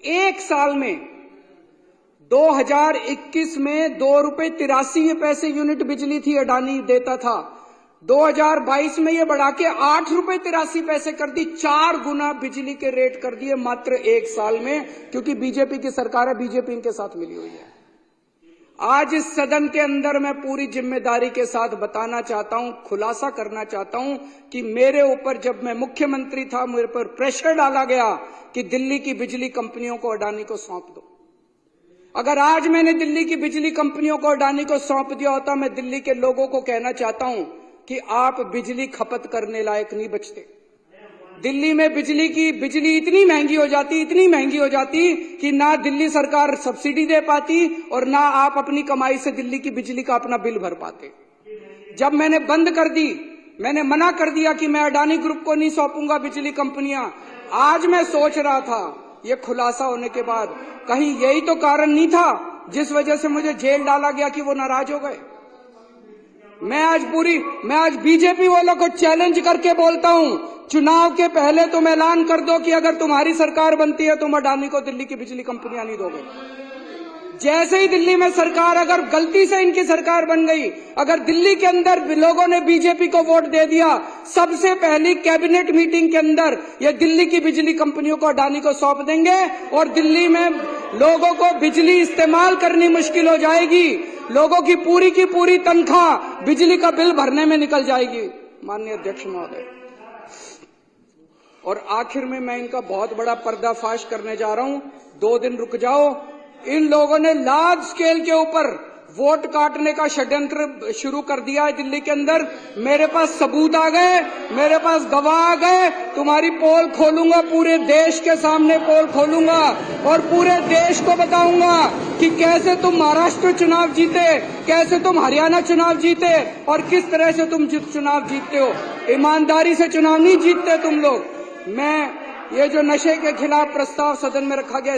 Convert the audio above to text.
एक साल में 2021 में 2.83 रुपए यूनिट बिजली थी अडानी देता था। 2022 में ये बढ़ा के 8.83 रुपए कर दी। 4 गुना बिजली के रेट कर दिए मात्र एक साल में, क्योंकि बीजेपी की सरकार है, बीजेपी इनके साथ मिली हुई है। आज इस सदन के अंदर मैं पूरी जिम्मेदारी के साथ बताना चाहता हूं, खुलासा करना चाहता हूं कि मेरे ऊपर जब मैं मुख्यमंत्री था, मेरे पर प्रेशर डाला गया कि दिल्ली की बिजली कंपनियों को अडानी को सौंप दो। अगर आज मैंने दिल्ली की बिजली कंपनियों को अडानी को सौंप दिया होता, मैं दिल्ली के लोगों को कहना चाहता हूं कि आप बिजली खपत करने लायक नहीं बचते। दिल्ली में बिजली इतनी महंगी हो जाती कि ना दिल्ली सरकार सब्सिडी दे पाती और ना आप अपनी कमाई से दिल्ली की बिजली का अपना बिल भर पाते। जब मैंने बंद कर दी, मैंने मना कर दिया कि मैं अडानी ग्रुप को नहीं सौंपूंगा बिजली कंपनियां। आज मैं सोच रहा था, ये खुलासा होने के बाद, कहीं यही तो कारण नहीं था जिस वजह से मुझे जेल डाला गया कि वो नाराज हो गए। मैं आज बीजेपी वालों को चैलेंज करके बोलता हूं, चुनाव के पहले तुम ऐलान कर दो कि अगर तुम्हारी सरकार बनती है तुम अडानी को दिल्ली की बिजली कंपनियां नहीं दोगे। जैसे ही दिल्ली में सरकार, अगर गलती से इनकी सरकार बन गई, अगर दिल्ली के अंदर लोगों ने बीजेपी को वोट दे दिया, सबसे पहली कैबिनेट मीटिंग के अंदर ये दिल्ली की बिजली कंपनियों को अडानी को सौंप देंगे और दिल्ली में लोगों को बिजली इस्तेमाल करनी मुश्किल हो जाएगी। लोगों की पूरी तनख्वाह बिजली का बिल भरने में निकल जाएगी। माननीय अध्यक्ष महोदय, और आखिर में मैं इनका बहुत बड़ा पर्दाफाश करने जा रहा हूं। 2 दिन रुक जाओ। इन लोगों ने लार्ज स्केल के ऊपर वोट काटने का षड्यंत्र शुरू कर दिया है दिल्ली के अंदर। मेरे पास सबूत आ गए, मेरे पास गवाह आ गए। तुम्हारी पोल खोलूंगा, पूरे देश के सामने पोल खोलूंगा और पूरे देश को बताऊंगा कि कैसे तुम महाराष्ट्र चुनाव जीते, कैसे तुम हरियाणा चुनाव जीते और किस तरह से तुम चुनाव जीतते हो। ईमानदारी से चुनाव नहीं जीतते तुम लोग। मैं ये जो नशे के खिलाफ प्रस्ताव सदन में रखा गया